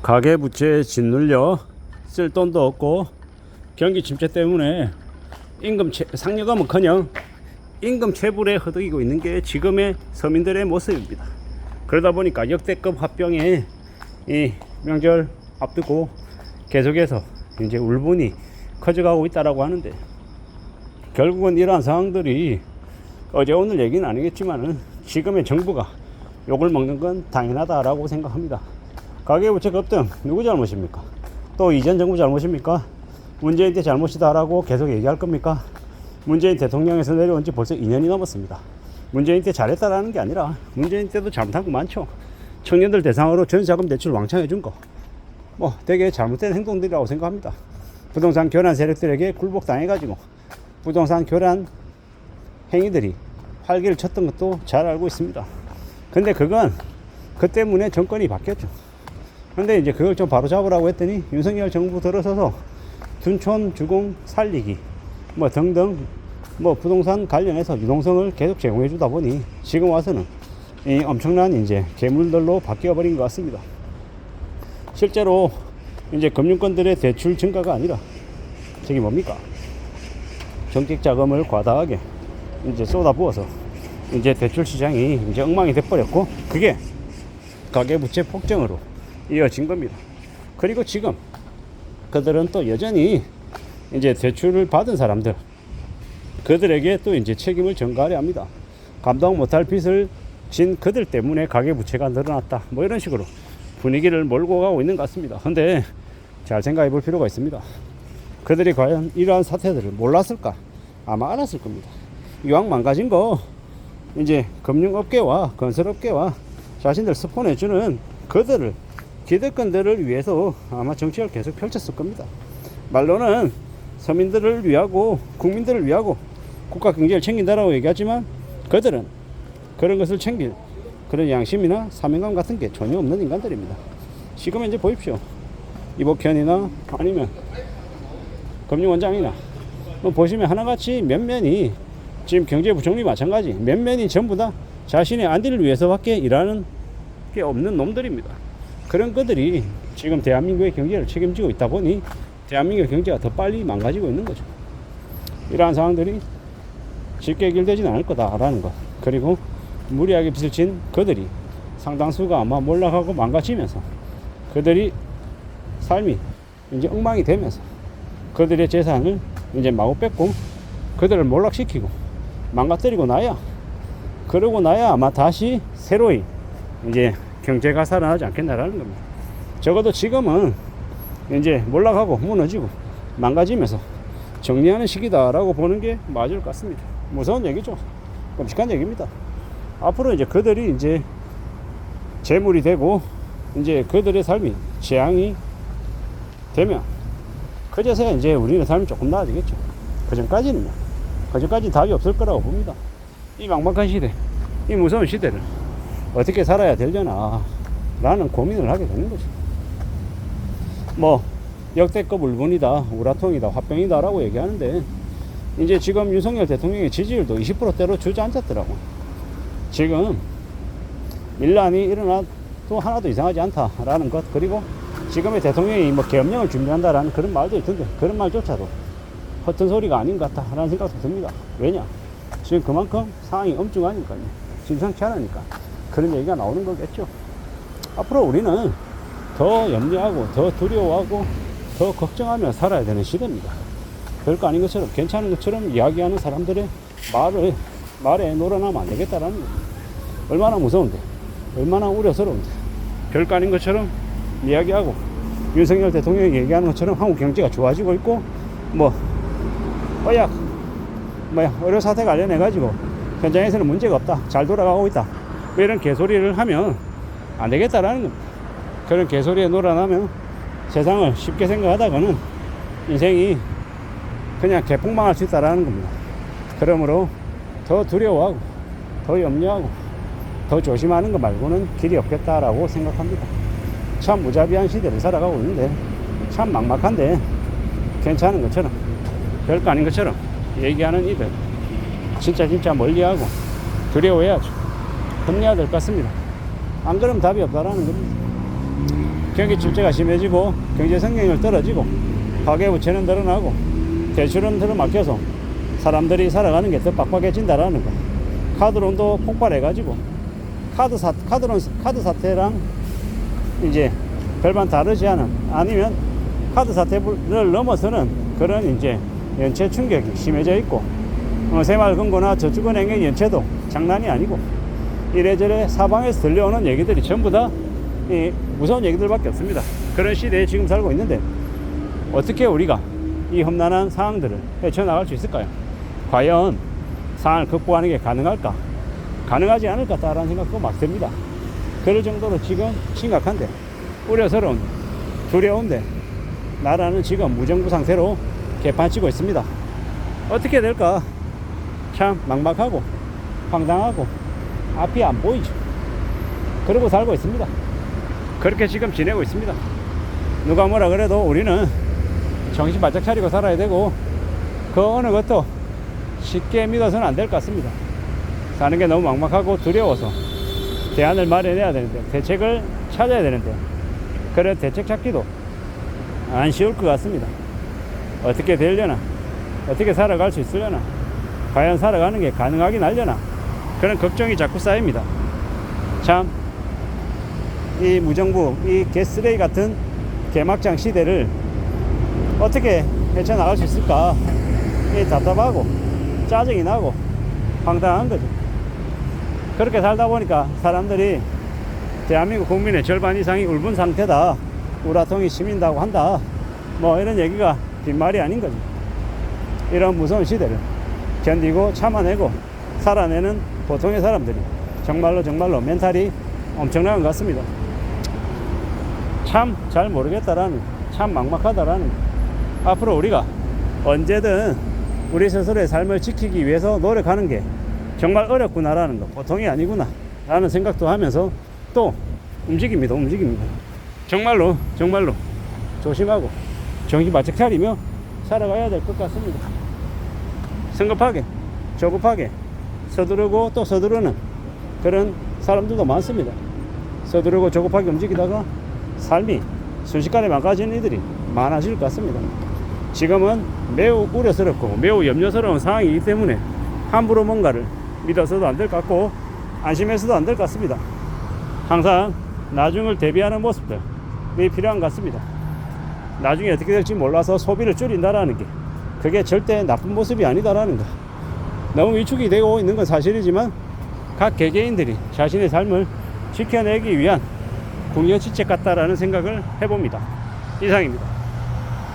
가계부채에 짓눌려 쓸 돈도 없고 경기 침체 때문에 상여금은커녕 임금 체불에 허덕이고 있는 게 지금의 서민들의 모습입니다. 그러다 보니까 역대급 화병에 이 명절 앞두고 계속해서 이제 울분이 커져가고 있다라고 하는데, 결국은 이러한 상황들이 어제 오늘 얘기는 아니겠지만은 지금의 정부가 욕을 먹는 건 당연하다라고 생각합니다. 가계부채 급등 누구 잘못입니까? 또 이전 정부 잘못입니까? 문재인 때 잘못이다라고 계속 얘기할 겁니까? 문재인 대통령에서 내려온 지 벌써 2년이 넘었습니다. 문재인 때 잘했다라는 게 아니라 문재인 때도 잘못한 거 많죠. 청년들 대상으로 전세자금 대출 왕창 해준 거 되게 잘못된 행동들이라고 생각합니다. 부동산 교란 세력들에게 굴복당해가지고 부동산 교란 행위들이 활기를 쳤던 것도 잘 알고 있습니다. 근데 그건 그 때문에 정권이 바뀌었죠. 근데 이제 그걸 좀 바로잡으라고 했더니 윤석열 정부 들어서서 둔촌 주공 살리기 등등 부동산 관련해서 유동성을 계속 제공해 주다 보니 지금 와서는 이 엄청난 이제 괴물들로 바뀌어 버린 것 같습니다. 실제로 이제 금융권들의 대출 증가가 아니라 저기 뭡니까? 정책 자금을 과다하게 이제 쏟아부어서 이제 대출 시장이 이제 엉망이 돼버렸고, 그게 가계부채 폭증으로 이어진 겁니다. 그리고 지금 그들은 또 여전히 이제 대출을 받은 사람들, 그들에게 또 이제 책임을 전가하려 합니다. 감당 못할 빚을 진 그들 때문에 가계부채가 늘어났다, 이런 식으로 분위기를 몰고 가고 있는 것 같습니다. 근데 잘 생각해 볼 필요가 있습니다. 그들이 과연 이러한 사태들을 몰랐을까? 아마 알았을 겁니다. 이왕 망가진 거 이제 금융업계와 건설업계와 자신들 스폰해주는 그들을, 기득권들을 위해서 아마 정책을 계속 펼쳤을 겁니다. 말로는 서민들을 위하고 국민들을 위하고 국가 경제를 챙긴다라고 얘기하지만 그들은 그런 것을 챙길 그런 양심이나 사명감 같은 게 전혀 없는 인간들입니다. 지금 이제 보십시오. 이복현이나 아니면 금융원장이나 보시면 하나같이 면면이, 지금 경제부총리 마찬가지, 면면이 전부 다 자신의 안디를 위해서밖에 일하는 게 없는 놈들입니다. 그런 그들이 지금 대한민국의 경제를 책임지고 있다 보니 대한민국의 경제가 더 빨리 망가지고 있는 거죠. 이러한 상황들이 쉽게 해결되지는 않을 거다라는 것, 그리고 무리하게 빚을 진 그들이 상당수가 아마 몰락하고 망가지면서 그들이 삶이 이제 엉망이 되면서 그들의 재산을 이제 마구 뺏고 그들을 몰락시키고 망가뜨리고 나야, 그러고 나야 아마 다시 새로이 이제 경제가 살아나지 않겠나라는 겁니다. 적어도 지금은 이제 몰락하고 무너지고 망가지면서 정리하는 시기다라고 보는 게 맞을 것 같습니다. 무서운 얘기죠. 끔찍한 얘기입니다. 앞으로 이제 그들이 이제 재물이 되고 이제 그들의 삶이 재앙이 되면 그제서야 이제 우리의 삶이 조금 나아지겠죠. 그전까지는 답이 없을 거라고 봅니다. 이 막막한 시대, 이 무서운 시대를 어떻게 살아야 되려나 라는 고민을 하게 되는 거죠. 역대급 울분이다, 우라통이다, 화병이다 라고 얘기하는데, 이제 지금 윤석열 대통령의 지지율도 20%대로 주저앉았더라고. 지금 밀란이 일어나도 하나도 이상하지 않다라는 것, 그리고 지금의 대통령이 계엄령을 준비한다라는 그런 말도 있던데, 그런 말조차도 허튼 소리가 아닌 것 같다라는 생각도 듭니다. 왜냐? 지금 그만큼 상황이 엄중하니까요. 심상치 않으니까 그런 얘기가 나오는 거겠죠. 앞으로 우리는 더 염려하고 더 두려워하고 더 걱정하며 살아야 되는 시대입니다. 별거 아닌 것처럼, 괜찮은 것처럼 이야기하는 사람들의 말에 놀아나면 안 되겠다라는 거예요. 얼마나 무서운데, 얼마나 우려스러운데, 별거 아닌 것처럼 이야기하고 윤석열 대통령이 얘기하는 것처럼 한국 경제가 좋아지고 있고 의료 사태 관련해 가지고 현장에서는 문제가 없다, 잘 돌아가고 있다, 이런 개소리를 하면 안 되겠다라는 겁니다. 그런 개소리에 놀아나면 세상을 쉽게 생각하다가는 인생이 그냥 개폭망할 수 있다라는 겁니다. 그러므로 더 두려워하고 더 염려하고 더 조심하는 것 말고는 길이 없겠다라고 생각합니다. 참 무자비한 시대를 살아가고 있는데, 참 막막한데 괜찮은 것처럼 별거 아닌 것처럼 얘기하는 이들 진짜 멀리하고 두려워해야죠. 겁내야 될 것 같습니다. 안 그러면 답이 없다라는 겁니다. 경기 침체가 심해지고 경제 성장률 떨어지고 가계부채는 늘어나고 대출은 들어막혀서 사람들이 살아가는 게 더 빡빡해진다라는 거. 카드론도 폭발해가지고 카드 사태랑 이제 별반 다르지 않은, 아니면 카드 사태를 넘어서는 그런 이제 연체 충격이 심해져 있고, 새마을금고나 저축은행의 연체도 장난이 아니고, 이래저래 사방에서 들려오는 얘기들이 전부 다 무서운 얘기들밖에 없습니다. 그런 시대에 지금 살고 있는데 어떻게 우리가 이 험난한 상황들을 헤쳐나갈 수 있을까요? 과연 상황을 극복하는 게 가능할까? 가능하지 않을까라는 생각도 막 듭니다. 그럴 정도로 지금 심각한데, 우려스러운, 두려운데, 나라는 지금 무정부 상태로 개판치고 있습니다. 어떻게 될까? 참 막막하고 황당하고 앞이 안 보이죠. 그러고 살고 있습니다. 그렇게 지금 지내고 있습니다. 누가 뭐라 그래도 우리는 정신 바짝 차리고 살아야 되고, 그 어느 것도 쉽게 믿어서는 안 될 것 같습니다. 사는 게 너무 막막하고 두려워서 대안을 마련해야 되는데, 대책을 찾아야 되는데, 그래 대책 찾기도 안 쉬울 것 같습니다. 어떻게 되려나, 어떻게 살아갈 수 있으려나, 과연 살아가는 게 가능하긴 하려나, 그런 걱정이 자꾸 쌓입니다. 참, 이 무정부, 이 개쓰레기 같은 개막장 시대를 어떻게 헤쳐나갈 수 있을까, 답답하고 짜증이 나고 황당한 거죠. 그렇게 살다 보니까 사람들이 대한민국 국민의 절반 이상이 울분 상태다, 우라통이 심인다고 한다, 뭐 이런 얘기가 빈말이 아닌 거죠. 이런 무서운 시대를 견디고 참아내고 살아내는 보통의 사람들이 정말로 멘탈이 엄청난 것 같습니다. 참 잘 모르겠다라는, 참 막막하다라는, 앞으로 우리가 언제든 우리 스스로의 삶을 지키기 위해서 노력하는 게 정말 어렵구나라는 거, 보통이 아니구나 라는 생각도 하면서 또 움직입니다. 정말로 조심하고 정신 바짝 차리며 살아가야 될 것 같습니다. 성급하게 조급하게 서두르고 또 서두르는 그런 사람들도 많습니다. 서두르고 조급하게 움직이다가 삶이 순식간에 망가지는 이들이 많아질 것 같습니다. 지금은 매우 우려스럽고 매우 염려스러운 상황이기 때문에 함부로 뭔가를 믿어서도 안 될 것 같고 안심해서도 안 될 것 같습니다. 항상 나중을 대비하는 모습들이 필요한 것 같습니다. 나중에 어떻게 될지 몰라서 소비를 줄인다라는 게, 그게 절대 나쁜 모습이 아니다라는 거. 너무 위축이 되고 있는 건 사실이지만 각 개개인들이 자신의 삶을 지켜내기 위한 궁여지책 같다라는 생각을 해봅니다. 이상입니다.